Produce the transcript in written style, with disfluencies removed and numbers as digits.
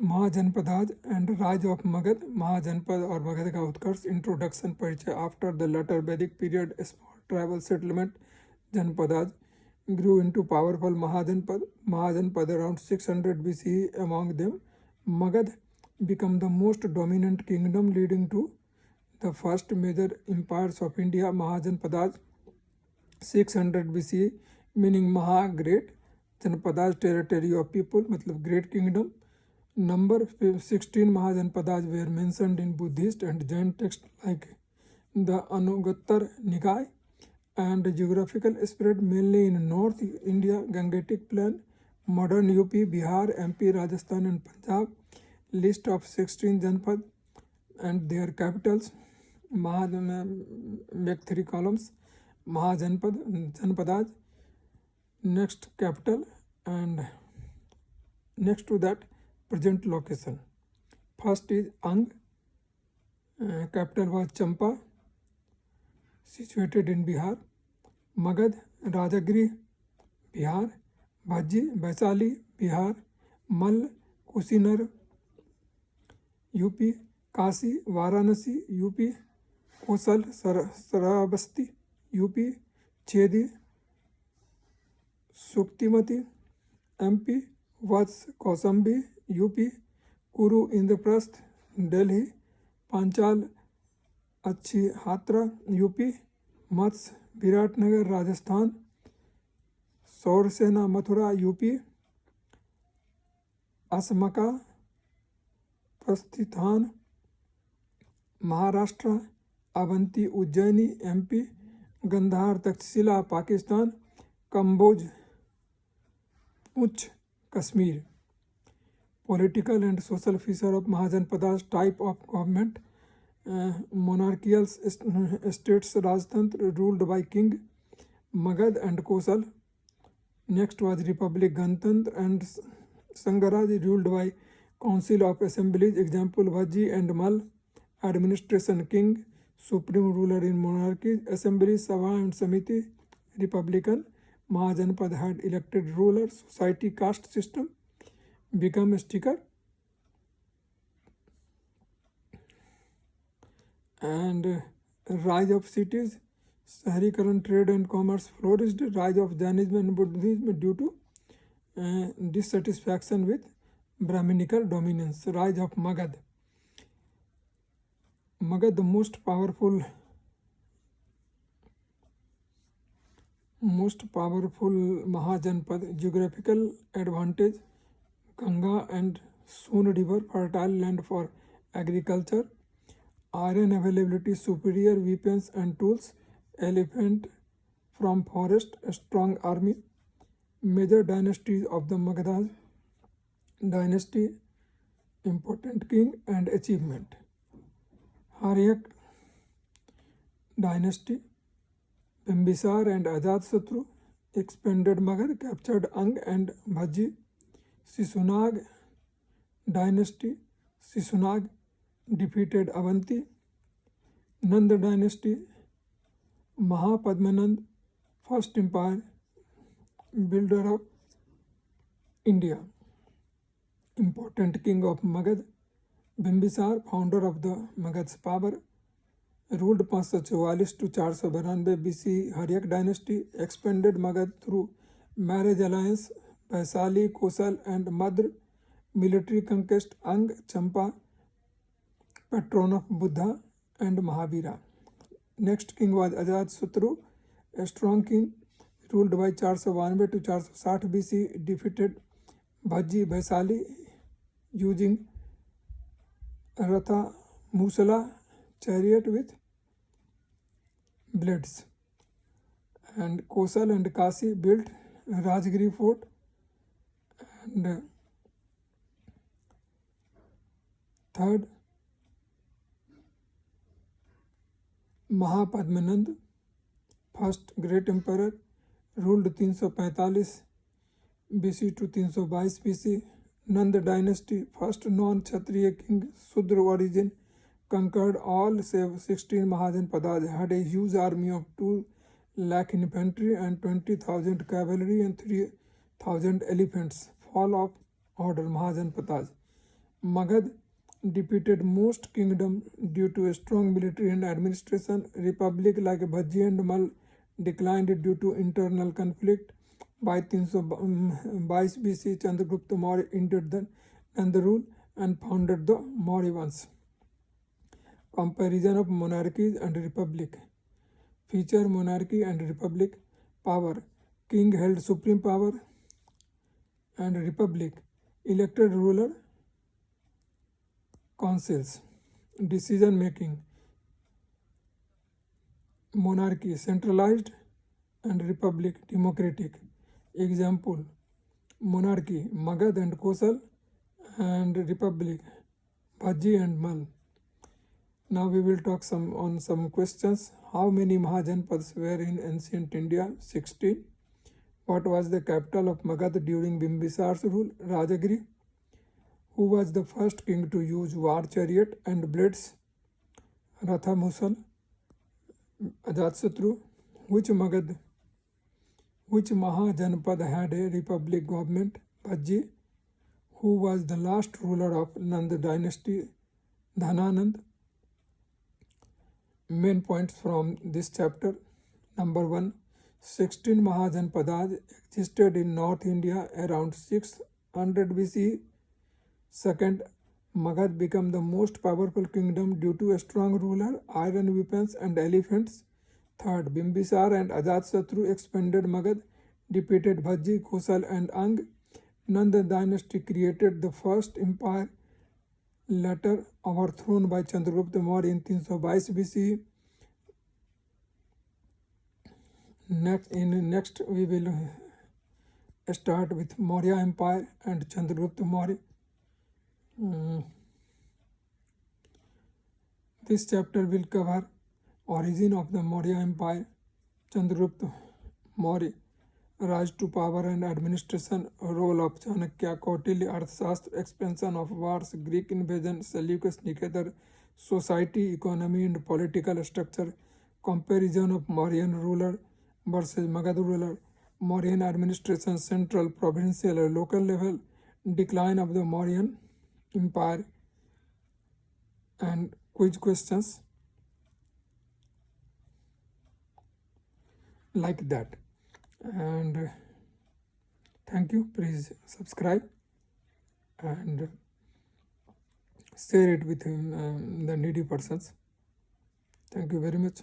महाजनपदाज and rise of Magadha, Mahajanapada और मगध का उत्कर्ष, इंट्रोडक्शन, परिचय। After the later Vedic period small tribal settlement Janapadas grew into powerful Mahajanpad around 600 BCE. Among them, Magad became the most dominant kingdom, leading to the first major empires of India. Mahajanpadas 600 BCE, meaning Maha great, Janpadas territory of people, मतलब great kingdom. Number 16 Mahajanpadas were mentioned in Buddhist and Jain texts like the Anugattar Nikaya, and geographical spread mainly in North India, Gangetic Plain, modern UP, Bihar, MP, Rajasthan and Punjab. List of 16 Janpad and their capitals. Make 3 columns. Janpadas, next capital, and next to that present location. First is Ang, capital was Champa, situated in Bihar. Magad, Rajagiri, Bihar. Bhaji, Vaisali, Bihar. Mal, Kusinar, UP. Kasi, Varanasi, UP. Kosal, Sarabasti, UP. Chedi, Suktimati, MP. Vats, Kausambi, UP. Kuru, Indraprasth, Delhi. Panchal, Achhi Hatra, UP. Mats, Viratnagar Rajasthan. Saurasena Mathura UP. Asmaka Pratishthan Maharashtra. Avanti Ujjaini MP. Gandhara Takshashila Pakistan. Kamboja Poonch Kashmir. Political and social feature of Mahajanpadas. Type of government, monarchical states, Rajtantra ruled by king, Magad and Kosal. Next was Republic, Ganatantra and Sangaraj ruled by Council of Assemblies, example Bhaji and Mal. Administration, king, supreme ruler in monarchy. Assembly, Sabha and Samiti, Republican. Mahajanpad had elected ruler. Society, caste system, become sticker. And rise of cities, Saharikaran, trade and commerce flourished. Rise of Jainism and Buddhism due to dissatisfaction with Brahminical dominance. Rise of Magad. Magad, the most powerful Mahajanpad. Geographical advantage, Ganga and Soon river, fertile land for agriculture. Iron availability, superior weapons and tools. Elephant from forest, a strong army. Major dynasties of the Magadha dynasty, important king and achievement. Haryak dynasty, Bimbisar and Ajatasattu expanded Magad, captured Ang and Bhaji. Sisunag dynasty, Sisunag defeated Avanti. Nanda dynasty, Mahapadmanand, first empire builder of India. Important king of Magad, Bimbisar, founder of the Magad's power, ruled 544 to 492 BC. Haryak dynasty expanded Magad through marriage alliance, Vaisali, Kosal and Madr. Military conquest, Ang, Champa, patron of Buddha and Mahavira. Next king was Ajatasattu, a strong king, ruled by 492 to 460 BC, defeated Bhaji Vaisali using Ratha Musala chariot with blades. And Kosal and Kasi built Rajgiri fort. And third, Mahapadmanand, first great emperor, ruled 345 BC to 322 BC. Nanda dynasty, first non-Kshatriya king, Sudra origin, conquered all save 16 Mahajanpadas, had a huge army of 2 lakh infantry and 20,000 cavalry and 3,000 elephants. Fall of order Mahajanpadas. Magad defeated most kingdom due to a strong military and administration. Republic like Bhajji and Mal declined due to internal conflict. By 322 BC, Chandragupta Maurya ended the Nanda rule and founded the Maurya Vansh. Comparison of monarchies and republic. Feature monarchy and republic. Power. King held supreme power, and republic. Elected ruler. Councils. Decision making. Monarchy centralized and republic democratic. Example: monarchy Magad and Kosal, and republic Bhajji and Mal. Now we will talk on some questions. How many Mahajanpads were in ancient India? 16. What was the capital of Magad during Bimbisar's rule? Rajagiri. Who was the first king to use war chariot and blades? Ratha Musal. Ajatsatru. Which Mahajanpad had a republic government? Bhajji. Who was the last ruler of Nanda dynasty? Dhananand. Main points from this chapter. Number 1. 16 Mahajanpadas existed in North India around 600 BC. Second, Magad became the most powerful kingdom due to a strong ruler, iron weapons and elephants. Third, Bimbisar and Ajatsatru expanded Magad, defeated Bhajji, Kosal and Ang. Nanda dynasty created the first empire, later overthrown by Chandragupta Maurya in 322 BC. Next we will start with Maurya Empire and Chandragupta Maurya. This chapter will cover origin of the Maurya Empire, Chandragupta Maurya, rise to power and administration, role of Chanakya, Kautilya, Arthashastra, expansion of wars, Greek invasion, Seleucus, Nicator, society, economy and political structure, comparison of Mauryan ruler versus Magad ruler, Mauryan administration, central, provincial or local level, decline of the Mauryan Empire, and quiz questions like that. And thank you. Please subscribe and share it with the needy persons. Thank you very much.